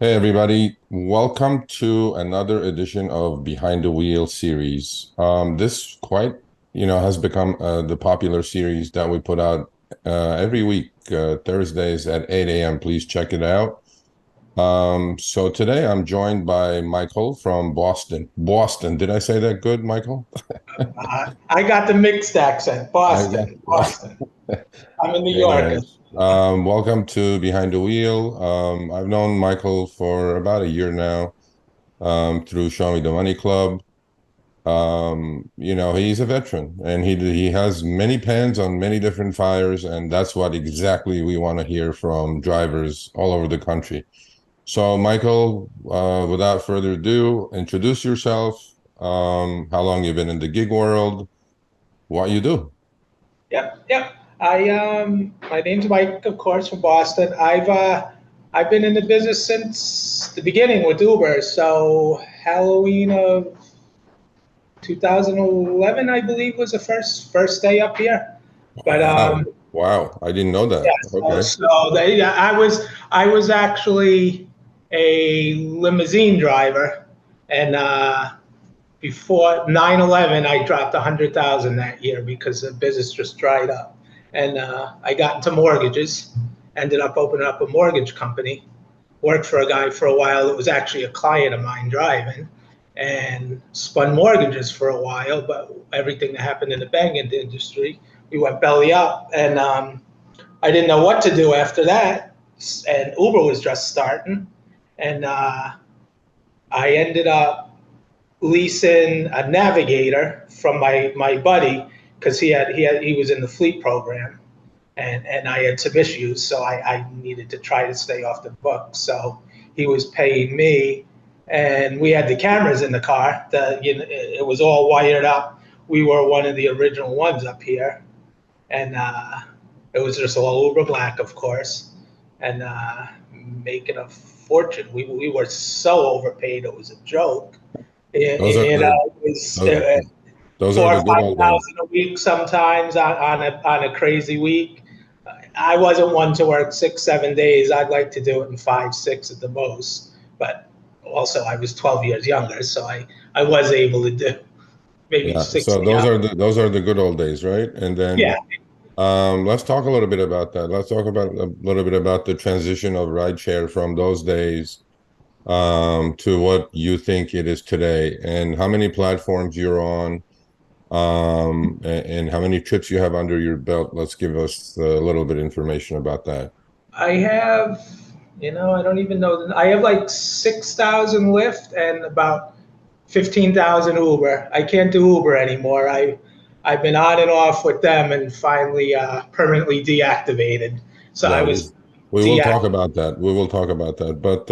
Hey everybody, welcome to another edition of Behind the Wheel series. This quite, has become the popular series that we put out every week, Thursdays at 8 a.m. Please check it out. So today I'm joined by Michael from Boston. Boston, did I say that good, Michael? I got the mixed accent. I got. Boston, Boston. I'm a New Yorker. Anyways, welcome to Behind the Wheel. I've known Michael for about a year now, through Show Me the Money Club. He's a veteran and he has many pans on many different fires, and that's what exactly we want to hear from drivers all over the country. So, Michael, without further ado, introduce yourself, how long you've been in the gig world, what you do. Yep. My name's Mike, of course, from Boston. I've been in the business since the beginning with Uber. So Halloween of 2011, I believe, was the first day up here. But Wow. Wow. I didn't know yeah, that. Okay. yeah, I was actually a limousine driver, and before 9/11, I dropped 100,000 that year because the business just dried up. And I got into mortgages, ended up opening up a mortgage company, worked for a guy for a while that was actually a client of mine driving, and spun mortgages for a while. But everything that happened in the banking industry, we went belly up. And I didn't know what to do after that. And Uber was just starting. And I ended up leasing a navigator from my buddy because he was in the fleet program, and I had some issues, so I needed to try to stay off the book. So he was paying me, and we had the cameras in the car. It was all wired up. We were one of the original ones up here, and it was just all Uber Black, of course, and making a fortune. We were so overpaid, it was a joke. Those are It the was those, those are four the or good five old days. thousand a week sometimes on a crazy week. I wasn't one to work 6 7 days. I'd like to do it in 5 6 at the most. But also I was 12 years younger, so I was able to do maybe Yeah. So 60 hours. those are the good old days, right? And then Yeah, let's talk a little bit about that. Let's talk about a little bit about the transition of rideshare from those days to what you think it is today, and how many platforms you're on, and how many trips you have under your belt. Let's give us a little bit of information about that. I have. I don't even know. I have like 6,000 Lyft and about 15,000 Uber. I can't do Uber anymore. I've been on and off with them and finally permanently deactivated. So I Yeah, was we will talk deactivated. about that. We will talk about that. But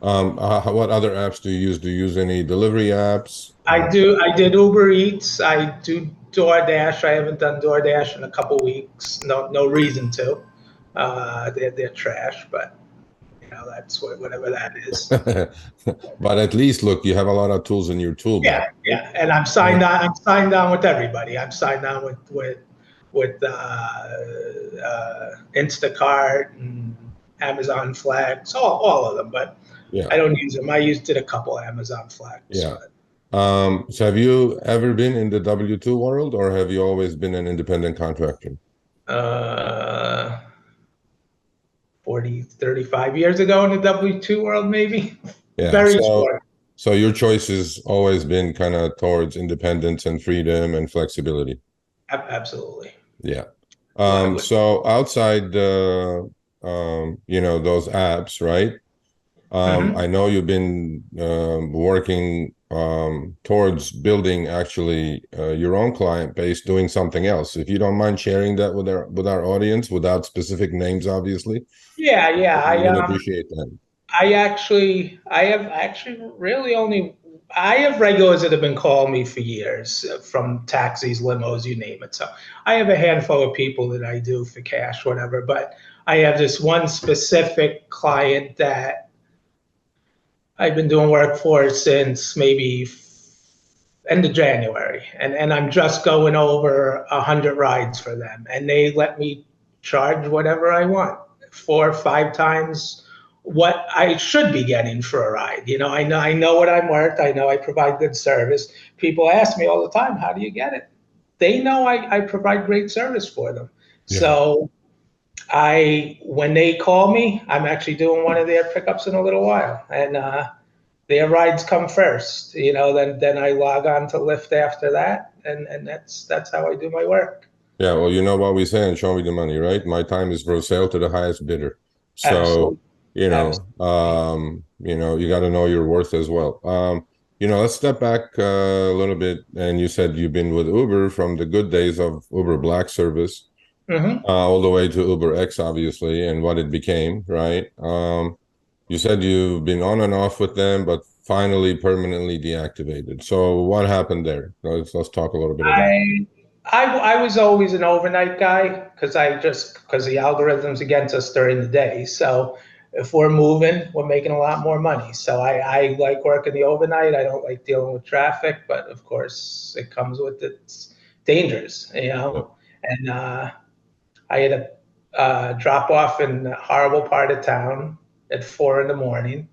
what other apps do you use? Do you use any delivery apps? I did Uber Eats. I do DoorDash. I haven't done DoorDash in a couple weeks. No reason to. They're trash, but that's whatever that is. But at least, look, you have a lot of tools in your tool belt. Yeah, and I'm signed on. I'm signed on with everybody. I'm signed on with Instacart and Amazon Flags, all of them. But Yeah, I don't use them. I did a couple Amazon Flags, yeah. but So have you ever been in the W-2 world, or have you always been an independent contractor? uh, 40, 35 years ago in the W-2 world, maybe. Yeah. Very So short. so your choice has always been kind of towards independence and freedom and flexibility. Absolutely. Yeah. Why would? So outside the those apps, right? I Mhm. know you've been working towards building actually your own client base, doing something else. If you don't mind sharing that with our audience, without specific names, obviously, Yeah. we would appreciate that. I have actually really only, I have regulars that have been calling me for years, from taxis, limos, you name it. So I have a handful of people that I do for cash, whatever. But I have this one specific client that I've been doing work for since maybe end of January, and I'm just going over 100 rides for them, and they let me charge whatever I want, 4 or 5 times what I should be getting for a ride. I know what I'm worth. I know I provide good service. People ask me all the time, how do you get it? They know I provide great service for them. Yeah. So when they call me, I'm actually doing one of their pickups in a little while, and their rides come first. Then I log on to Lyft after that, and that's how I do my work. Yeah, well, you know what we say and show me the money, right? My time is for sale to the highest bidder. So, Absolutely, absolutely. you got to know your worth as well. Let's step back a little bit. And you said you've been with Uber from the good days of Uber Black service, Hmm. all the way to Uber X, obviously, and what it became, right? You said you've been on and off with them, but finally permanently deactivated. So what happened there? Let's talk a little bit about it. I I was always an overnight guy because the algorithms against us during the day. So if we're moving, we're making a lot more money. So I like working the overnight. I don't like dealing with traffic, but of course it comes with its dangers, Yeah. And I had a drop off in a horrible part of town at 4 in the morning,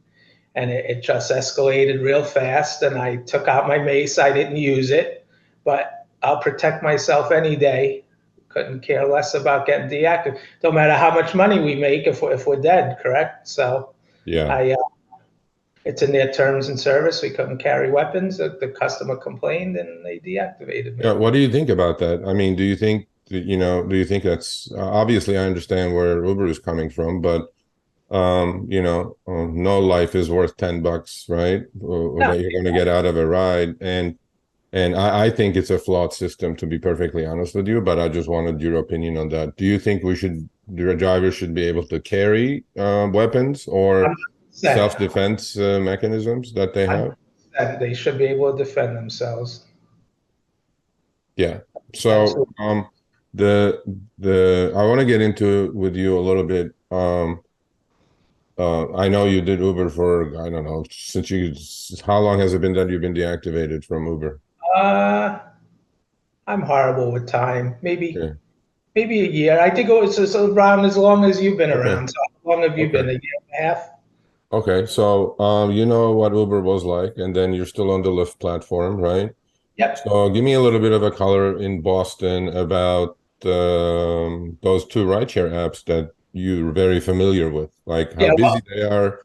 and it just escalated real fast. And I took out my mace. I didn't use it, but I'll protect myself any day. Couldn't care less about getting deactivated. Don't matter how much money we make if we're dead, correct? So Yeah. I it's in their terms and service. We couldn't carry weapons. The customer complained and they deactivated Yeah, me. what do you think about that? I mean, do you think that's obviously I understand where Uber is coming from, but no life is worth $10, right? Or No, that you're going to get out of a ride. And I think it's a flawed system, to be perfectly honest with you, but I just wanted your opinion on that. Do you think the drivers should be able to carry weapons or 100%. self-defense mechanisms that they have? 100%. They should be able to defend themselves. Yeah. So Absolutely. the I want to get into with you a little bit. I know you did Uber for, I don't know, how long has it been that you've been deactivated from Uber? Uh, I'm horrible with time. Yeah. Maybe a year. I think it was just around as long as you've been Okay. around. So how long have you Okay. been? A year and a half? Okay. So you know what Uber was like, and then you're still on the Lyft platform, right? Yep. So give me a little bit of a color in Boston about those two rideshare apps that you're very familiar with, like how Yeah. busy Well, they are,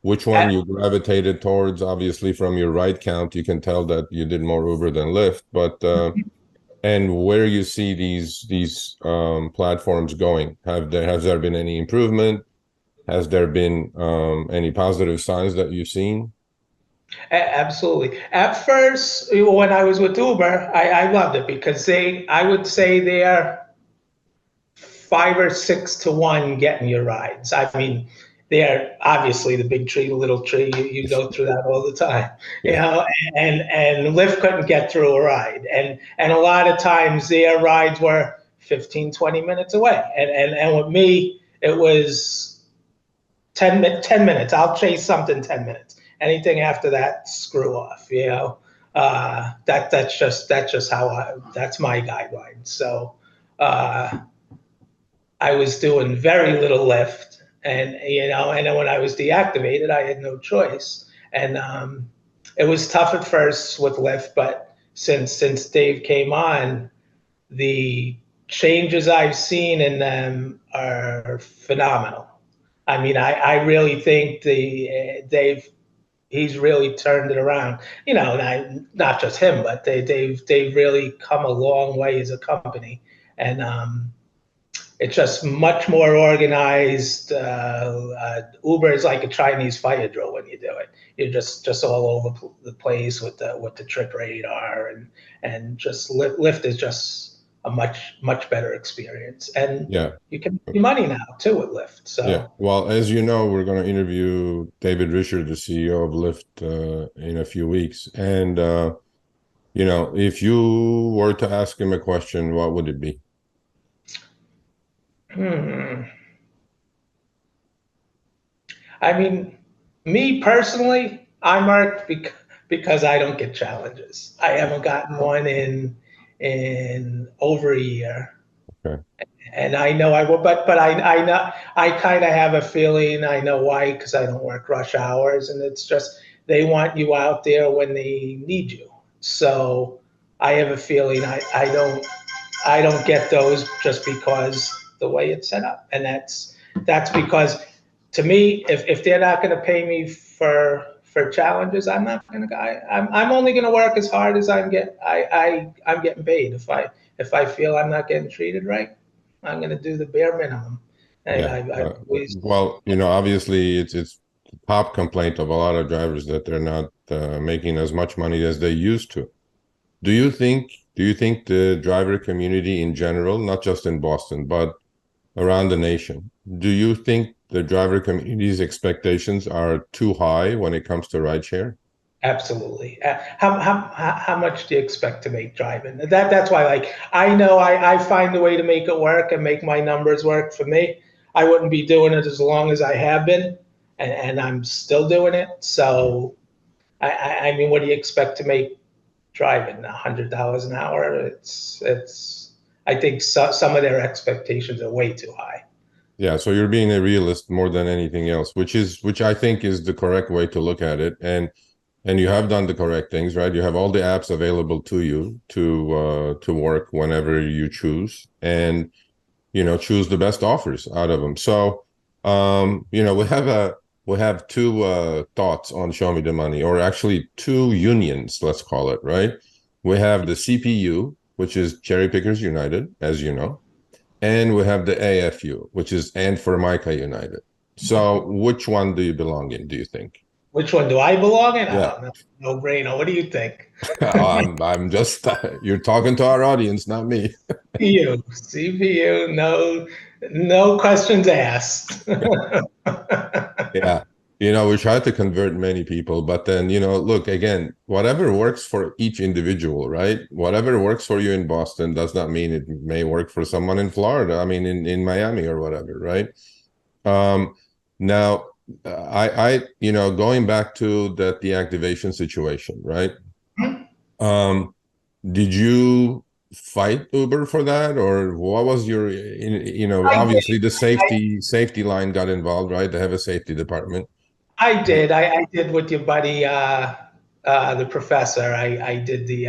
which one at, you gravitated towards. Obviously, from your ride count, you can tell that you did more Uber than Lyft, but and where you see these platforms going. Has there been any improvement? Has there been any positive signs that you've seen? absolutely. At first, when I was with Uber, I loved it because I would say they're 5 or 6 to 1 getting your rides. I mean, they're obviously the big tree, the little tree. You go through that all the time, Yeah. And Lyft couldn't get through a ride, and a lot of times their rides were 15, 20 minutes away, and with me it was 10 minutes. I'll chase something 10 minutes. Anything after that, screw off. That's just that's my guideline. So. I was doing very little lift, and then when I was deactivated, I had no choice, and it was tough at first with Lyft, but since Dave came on, the changes I've seen in them are phenomenal. I mean, I really think Dave he's really turned it around. Not just him, but they've really come a long way as a company, and it's just much more organized. Uber is like a Chinese fire drill when you do it. You're just all over the place with the trip radar, and just Lyft is just a much better experience, and Yeah. you can make money now too with Lyft. Yeah. So Well, as you know, we're going to interview David Risher, the CEO of Lyft, in a few weeks. And, if you were to ask him a question, what would it be? hmm, I mean, me personally, I'm marked because I don't get challenges. I haven't gotten one in over a year. Okay. and I know I will, but I know I kind of have a feeling I know why, because I don't work rush hours, and it's just they want you out there when they need you. So I have a feeling I don't get those just because the way it's set up, and that's because to me, if they're not going to pay me for challenges, I'm not going to go. I'm only going to work as hard as I'm getting paid. If I feel I'm not getting treated right, I'm going to do the bare minimum. And Yeah. I always, Well, obviously it's the top complaint of a lot of drivers that they're not making as much money as they used to. Do you think the driver community in general, not just in Boston, but around the nation, do you think the driver community's expectations are too high when it comes to rideshare? absolutely. How much do you expect to make driving? That's why, like, I know I find a way to make it work and make my numbers work for me. I wouldn't be doing it as long as I have been, and I'm still doing it. So I mean, what do you expect to make driving? $100 an hour? It's. I think some of their expectations are way too high. Yeah, so you're being a realist more than anything else, which I think is the correct way to look at it. And you have done the correct things, right? You have all the apps available to you to work whenever you choose, and choose the best offers out of them. So we have two thoughts on Show Me the Money, or actually two unions, let's call it, right? We have the CPU, which is Cherry Pickers United, as you know, and we have the AFU, which is And for Micah United. So which one do you belong in, do you think? Which one do I belong in? I Yeah. don't know. No brainer. What do you think? I'm just you're talking to our audience, not me. CPU, no questions asked. Yeah. We try to convert many people, but then, look, again, whatever works for each individual, right? Whatever works for you in Boston does not mean it may work for someone in Florida. I mean, in Miami or whatever, right? Um, Now, going back to that deactivation situation, right? Um, did you fight Uber for that, or what was your, I obviously did. the safety line got involved, right? They have a safety department. I did. I did with your buddy, the professor. I did the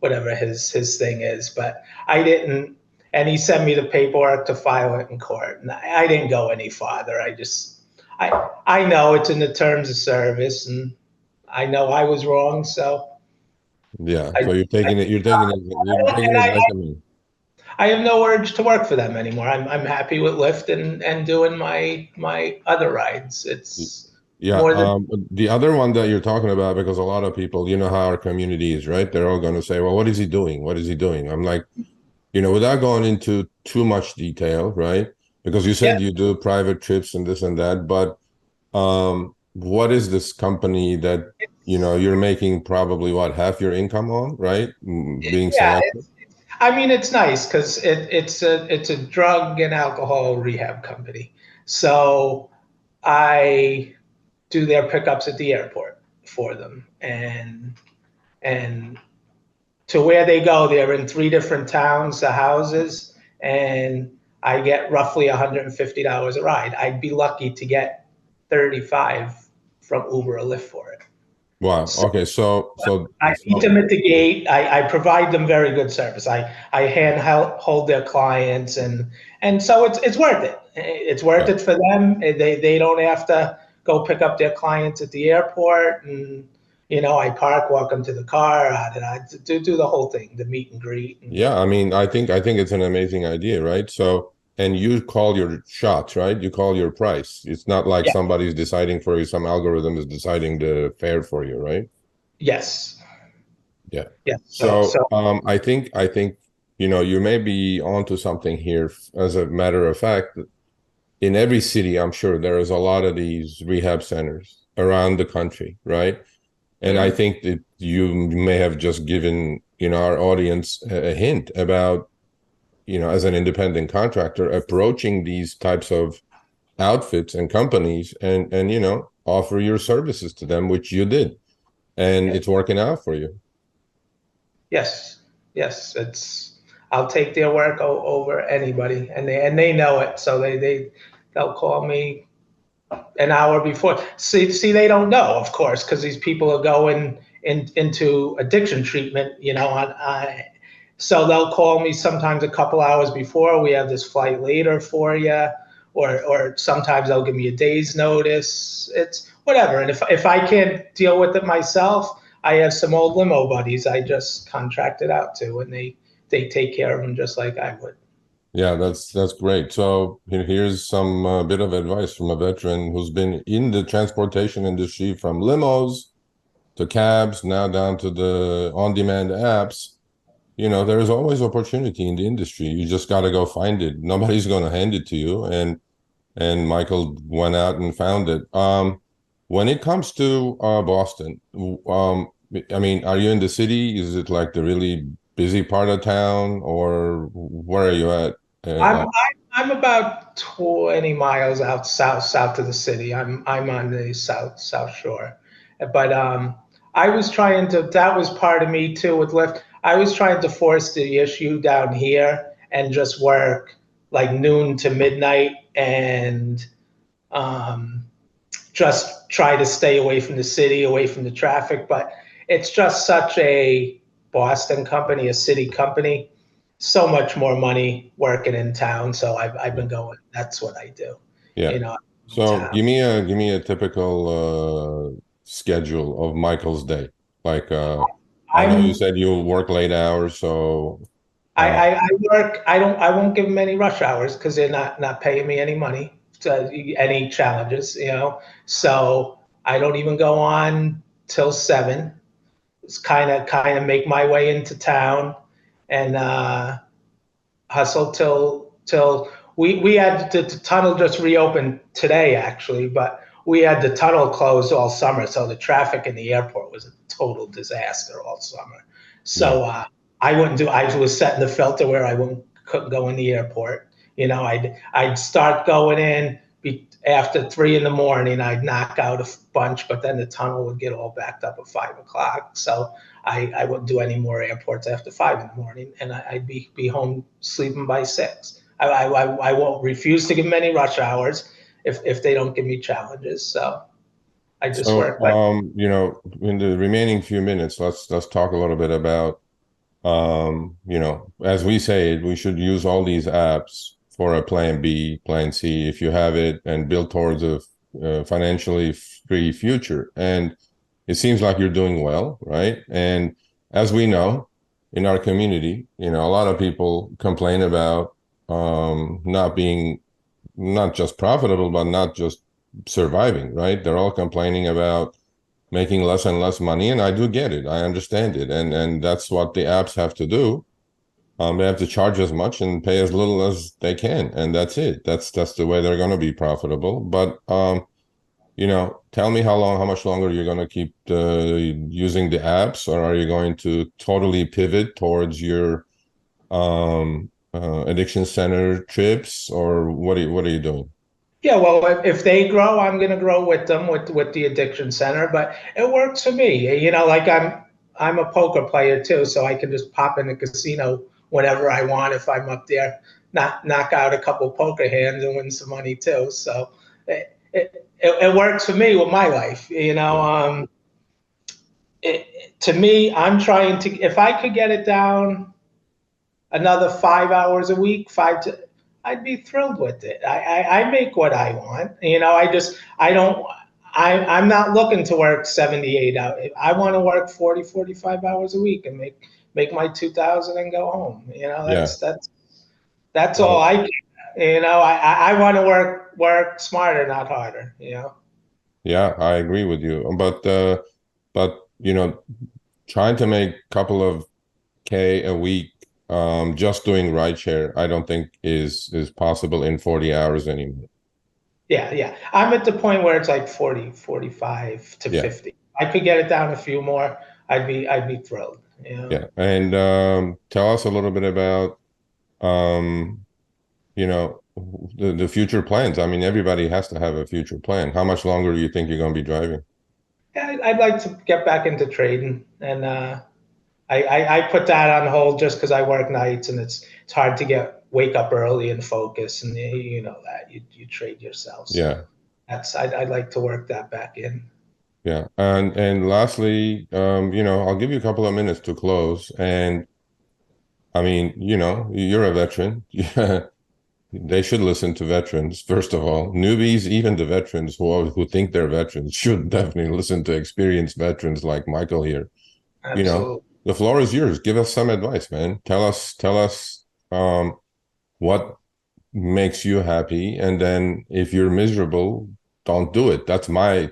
whatever his thing is, but I didn't. And he sent me the paperwork to file it in court, and I didn't go any farther. I know it's in the terms of service, and I know I was wrong, so Yeah. I So you're taking and it like a man. I have no urge to work for them anymore. I'm happy with Lyft and doing my other rides. It's Yeah. more than The other one that you're talking about, because a lot of people, how our community is, right? They're all going to say, well, what is he doing? What is he doing? I'm like, without going into too much detail, right? Because you yeah. said you do private trips and this and that, but what is this company that, you're making probably what, half your income on, right? Being Yeah, selected? I mean, it's nice because it's a drug and alcohol rehab company. So I do their pickups at the airport for them, and to where they go, they're in three different towns, the houses, and I get roughly $150 a ride. I'd be lucky to get 35 from Uber or Lyft for it. Wow. So Okay. I meet them at the gate. I provide them very good service. I hand hold their clients, and so it's worth it. It's worth Yeah. it for them. They don't have to go pick up their clients at the airport, and I park, walk them to the car, I do the whole thing, the meet and greet. And Yeah. I mean, I think it's an amazing idea, right? So, and you call your shots, right? You call your price. It's not like yeah, somebody's deciding for you, some algorithm is deciding the fare for you, right? yes, Yeah. yes. So So, I think, you may be onto something here. As a matter of fact, in every city, I'm sure there is a lot of these rehab centers around the country, right? And I mhm. think that you may have just given, our audience a hint about, as an independent contractor, approaching these types of outfits and companies and offer your services to them, which you did, and it's working out for you. Yes, yes. It's I'll take their work over anybody, and they know it. So they'll call me an hour before. See, they don't know, of course, because these people are going into addiction treatment, so they'll call me sometimes a couple hours before. We have this flight later for you, or sometimes they'll give me a day's notice. It's whatever. And if I can't deal with it myself, I have some old limo buddies I just contracted out to, and they take care of them just like I would. Yeah, that's great. So here's some bit of advice from a veteran who's been in the transportation industry from limos to cabs, now down to the on-demand apps. There's always opportunity in the industry. You just got to go find it. Nobody's going to hand it to you. And Michael went out and found it. When it comes to Boston, I mean, are you in the city? Is it like the really busy part of town, or where are you at? I'm I'm about 20 miles out south of the city. I'm on the south shore, but I was trying to. That was part of me too with Lyft. I was trying to force the issue down here and just work like noon to midnight and um, just try to stay away from the city, away from the traffic. But it's just such a Boston company, a city company, so much more money working in town. So I've been going. That's what I do. Yeah. You know, in So town. give me a typical schedule of Michael's day. Like I know you I'm said you work late hours, so uh I work. I won't give them any rush hours because they're not paying me any money. To, any challenges, So I don't even go on till 7. It's kind of make my way into town and hustle till we had the tunnel just reopened today actually, but we had the tunnel closed all summer, so the traffic in the airport was a total disaster all summer. yeah. So I wouldn't do. I was setting the filter where I couldn't go in the airport. I'd start going in after 3 in the morning. I'd knock out a bunch, but then the tunnel would get all backed up at 5 o'clock. So I wouldn't do any more airports after 5 in the morning, and I'd be home sleeping by 6. I won't refuse to give them any rush hours if they don't give me challenges. So I just So work like in the remaining few minutes, let's talk a little bit about as we say, we should use all these apps for a plan B, plan C, if you have it, and build towards a financially free future. And it seems like you're doing well, right? And as we know, in our community, a lot of people complain about not being not just profitable, but not just surviving, right? They're all complaining about making less and less money, and I do get it. I understand it, and that's what the apps have to do. They have to charge as much and pay as little as they can, and that's it. That's the way they're going to be profitable. But tell me how much longer you're going to keep using the apps, or are you going to totally pivot towards your addiction center trips, or what are you doing? Yeah, well, if they grow, I'm going to grow with them with the addiction center. But it works for me. Like I'm a poker player too, so I can just pop in the casino whenever I want if I'm up there, knock out a couple poker hands and win some money too. So it works for me with my life. Yeah. To me, I'm trying to. If I could get it down another 5 hours a week, I'd be thrilled with it. I make what I want. I don't, I'm not looking to work 78 hours. I want to work 40, 45 hours a week and make my 2,000 and go home. Yeah. That's all Well, I can. I want to work smarter, not harder. yeah, I agree with you. But trying to make a couple of K a week, just doing rideshare, I don't think is possible in 40 hours anymore. Yeah, yeah. I'm at the point where it's like 40, 45 to Yeah, 50. I could get it down a few more. I'd be thrilled. yeah. And tell us a little bit about um, you know, the future plans. I mean, everybody has to have a future plan. How much longer do you think you're going to be driving? Yeah, I'd like to get back into trading and I put that on hold just because I work nights and it's hard to wake up early and focus, and you know that you trade yourself. So Yeah. I'd like to work that back in. Yeah. And lastly, I'll give you a couple of minutes to close. And I mean, you're a veteran. Yeah. They should listen to veterans, first of all. Newbies, even the veterans who think they're veterans, should definitely listen to experienced veterans like Michael here. You know, Absolutely. the floor is yours. Give us some advice, man. Tell us what makes you happy. And then if you're miserable, don't do it. That's my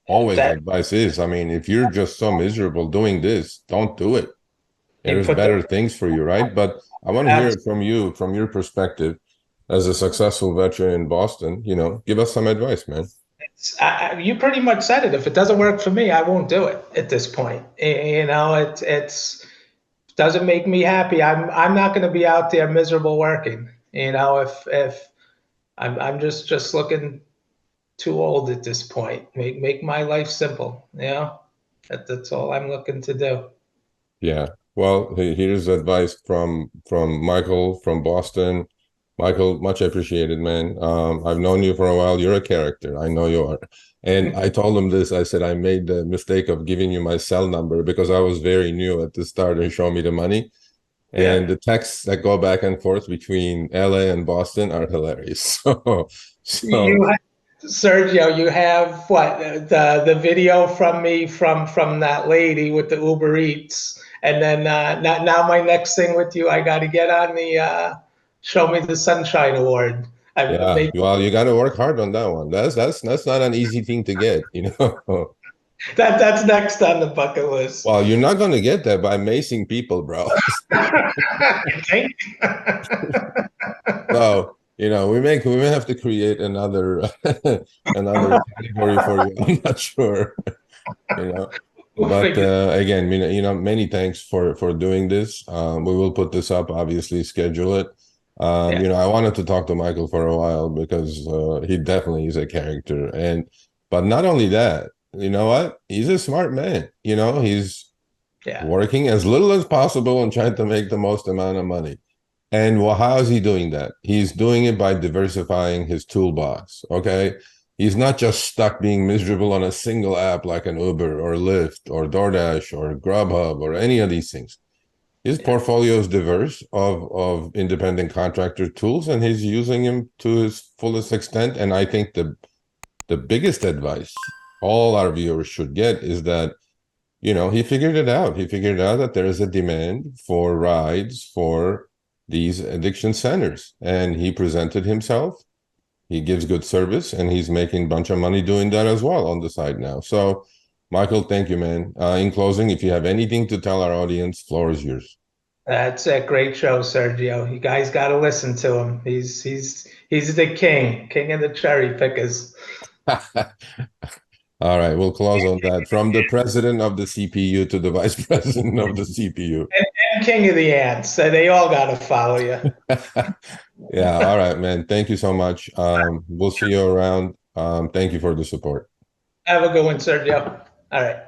always That advice is, I mean, if you're just so miserable doing this, don't do it. you There's put the better things for you, right? But I want to hear it from you, from your perspective as a successful veteran in Boston. Give us some advice, man. you pretty much said it. If it doesn't work for me, I won't do it at this point. You know, it's doesn't make me happy. I'm not going to be out there miserable working. You know, if I'm just looking too old at this point. Make my life simple. You know, that's all I'm looking to do. Yeah. Well, here's advice from Michael from Boston. Michael, much appreciated, man. I've known you for a while. You're a character. I know you are. And I told him this. I said I made the mistake of giving you my cell number because I was very new at the start and show me the money. And Yeah. the texts that go back and forth between LA and Boston are hilarious. So You have, Sergio, you have what the video from me from that lady with the Uber Eats, and then now my next thing with you, I got to get on the Show Me the Sunshine Award. I yeah, maybe well, you got to work hard on that one. That's not an easy thing to get. that's next on the bucket list. Well, you're not going to get that by macing people, bro. I think. So, we may have to create another another category for you. I'm not sure, you know. We'll But figure. again, many thanks for doing this. We will put this up, obviously, schedule it. Yeah, I wanted to talk to Michael for a while because he definitely is a character. But not only that, you know what? He's a smart man. He's yeah, working as little as possible and trying to make the most amount of money. And well, how is he doing that? He's doing it by diversifying his toolbox. Okay. He's not just stuck being miserable on a single app like an Uber or Lyft or Doordash or Grubhub or any of these things. His yeah, portfolio is diverse of independent contractor tools, and he's using them to his fullest extent. And I think the biggest advice all our viewers should get is that he figured it out. He figured out that there is a demand for rides for these addiction centers, and he presented himself. He gives good service, and he's making a bunch of money doing that as well on the side now. So, Michael, thank you, man. In closing, if you have anything to tell our audience, floor is yours. that's a great show, Sergio. You guys got to listen to him. He's the king of the cherry pickers. All right, we'll close on that. From the president of the CPU to the vice president of the CPU. And king of the ants. They all got to follow you. Yeah, all right, man. Thank you so much. We'll see you around. Thank you for the support. Have a good one, Sergio. All right.